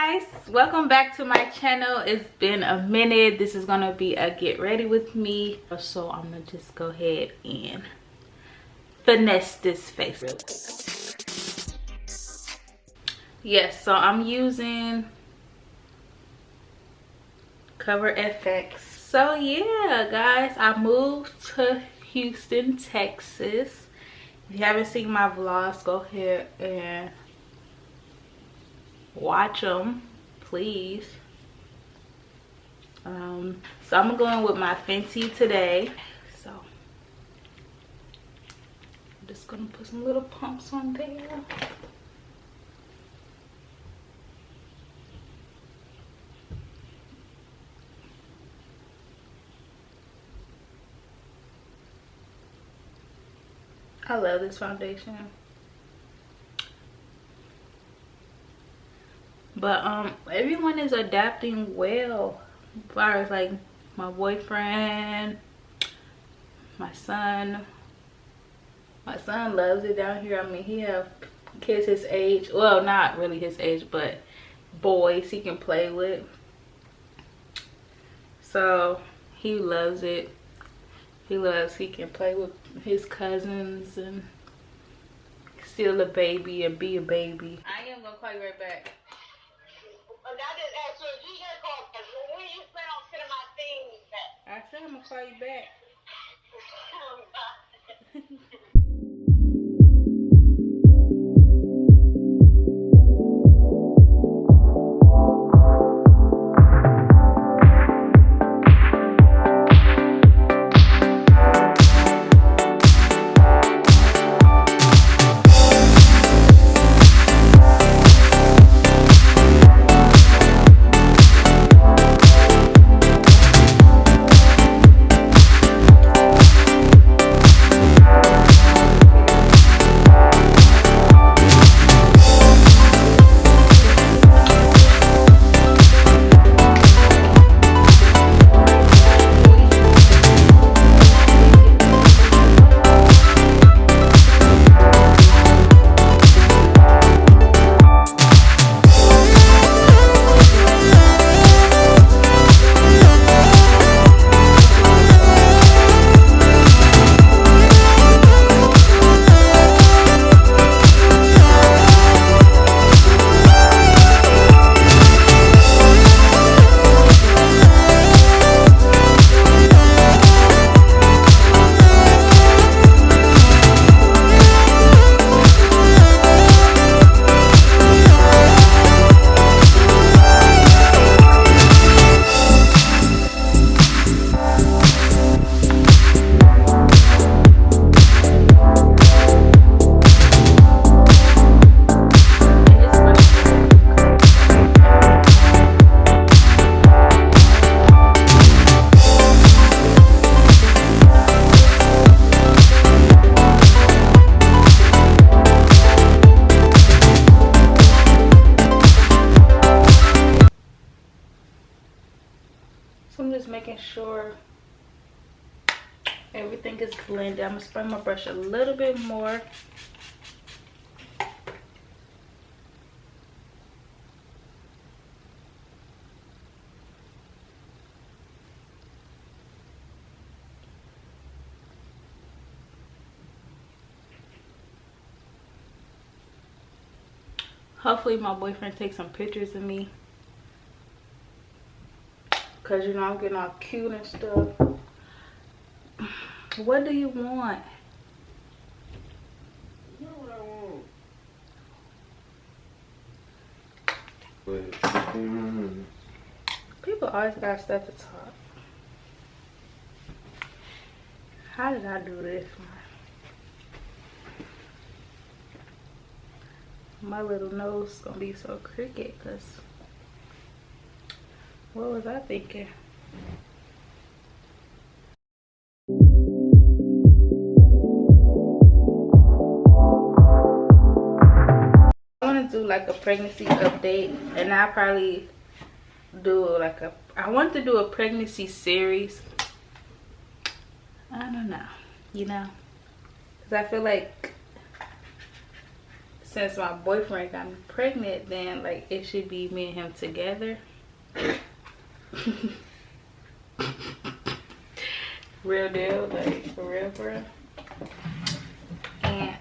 guys, welcome back to my channel. It's been a minute. This is gonna be a get ready with me, so I'm gonna just go ahead and finesse this face real quick. Yes, so I'm using Cover FX. So yeah guys, I moved to Houston, Texas. If you haven't seen my vlogs, go ahead and watch them, please. So I'm going with my Fenty today. So I'm just gonna put some little pumps on there. I love this foundation. But everyone is adapting well, as far as like my boyfriend, my son. My son loves it down here. I mean, he have kids his age, well, not really his age, but boys he can play with, so he loves it. He can play with his cousins and still a baby and be a baby. I am gonna call you right back. I just asked you if you just call me. When you plan on sending my things back? I said I'm gonna call you back. So I'm just making sure everything is blended. I'm gonna spray my brush a little bit more. Hopefully my boyfriend takes some pictures of me, cause you know I'm getting all cute and stuff. What do you want? You know what I want. People always got stuff to talk. How did I do this one? My little nose is gonna be so crooked, cause what was I thinking? I want to do like a pregnancy update, and I'll probably do like I want to do a pregnancy series. I don't know, you know, because I feel like since my boyfriend got me pregnant, then like it should be me and him together. Real deal, like for real, for real. And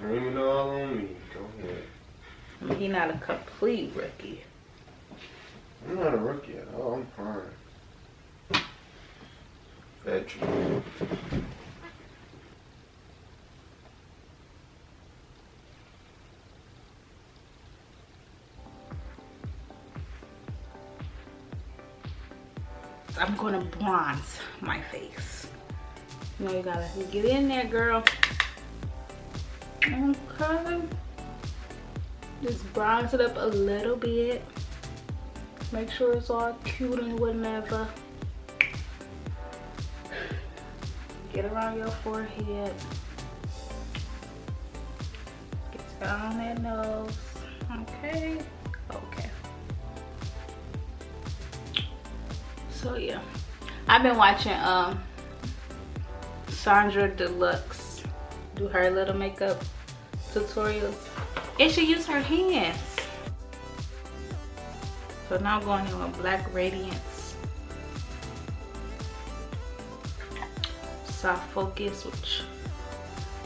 Blame it all on me. Go ahead. I mean, he not a complete rookie. I'm not a rookie at all. I'm fine. Veteran. I'm gonna bronze my face. You know, you gotta get in there, girl. Okay. Just bronze it up a little bit. Make sure it's all cute and whatever. Get around your forehead. Get down that nose. Okay. Okay. So yeah, I've been watching Sandra Deluxe do her little makeup tutorials, and she used her hands. So now I'm going in with Black Radiance Soft Focus, which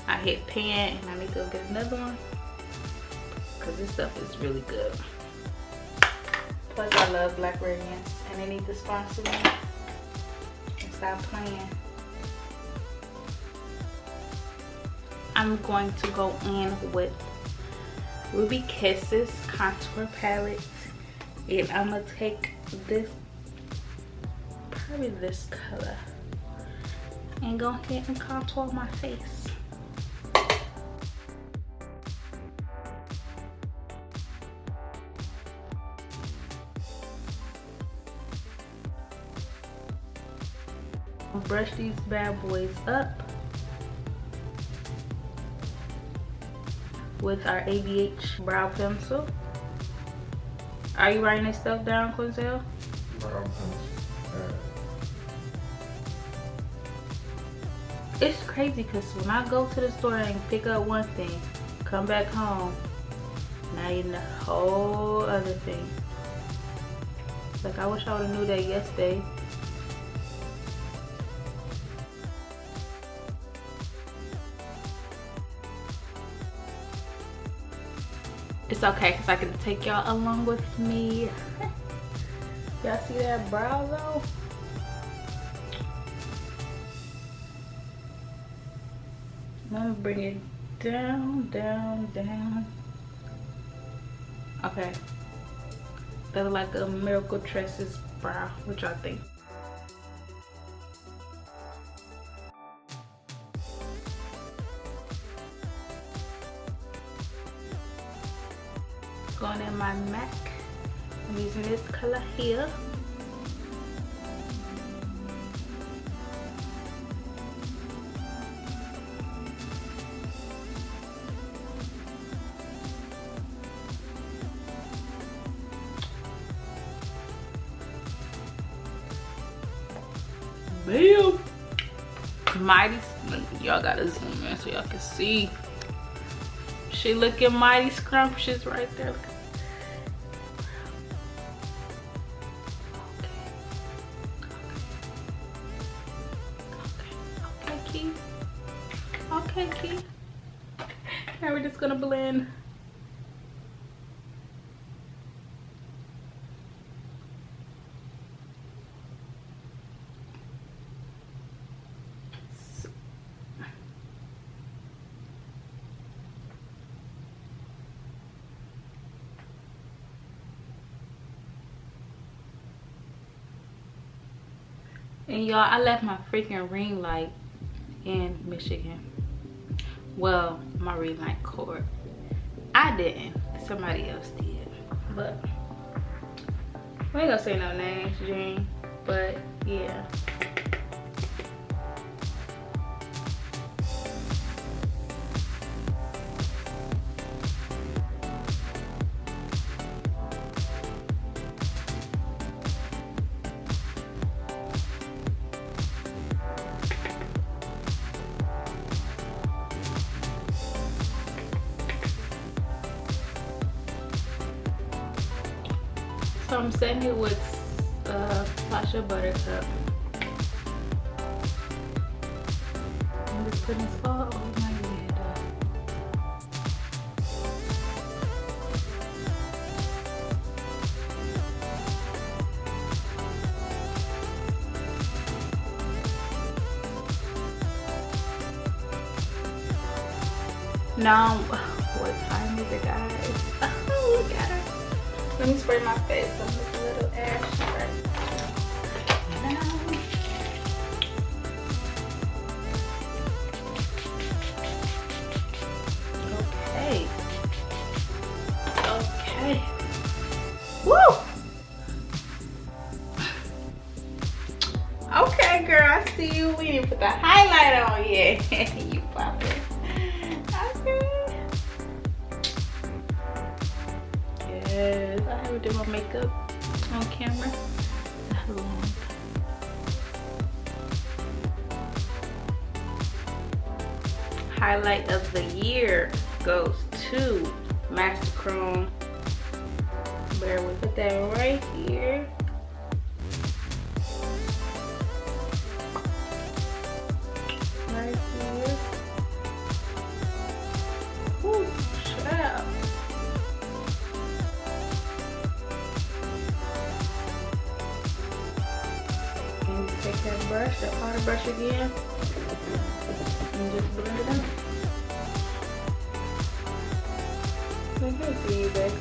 I hit pan, and I need to go get another one because this stuff is really good. Plus I love Black Radiance, and they need to sponsor me and stop playing. I'm going to go in with Ruby Kisses contour palette, and I'm gonna take this, probably this color, and go ahead and contour my face. Brush these bad boys up with our ABH brow pencil. Are you writing this stuff down, Quinzel? Brow pencil. It's crazy because when I go to the store and pick up one thing, come back home, now you know a whole other thing. Like, I wish I would have knew that yesterday. It's okay because I can take y'all along with me. Y'all see that brow though? I'm gonna bring it down, down, down. Okay. That look like a Miracle Tresses brow, which I think. Going in my MAC. I'm using this color here. Bam! Mighty, y'all gotta zoom in so y'all can see. She looking mighty scrumptious right there. Okay, Keith. Okay, Keith. Now we're just gonna blend. And y'all, I left my freaking ring light in Michigan. Well, my ring light cord. I didn't. Somebody else did. But we ain't gonna say no names, Jean. But yeah. So I'm setting it with Sasha Buttercup. I'm just putting this all over my head. Now, what time is it, guys? Oh, look at her. Let me spray my face. I'm just a little ashy right now. Okay. Okay. Woo! Okay, girl, I see you. We didn't put the highlight on yet. You poppin'. Okay. Yes, I haven't done my makeup on camera that long. Highlight of the year goes to Master Chrome. Bear with put that right here. Right here. Ooh, child. And you take that brush, that powder brush again, and just blend it up. Look at you, baby.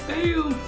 Damn.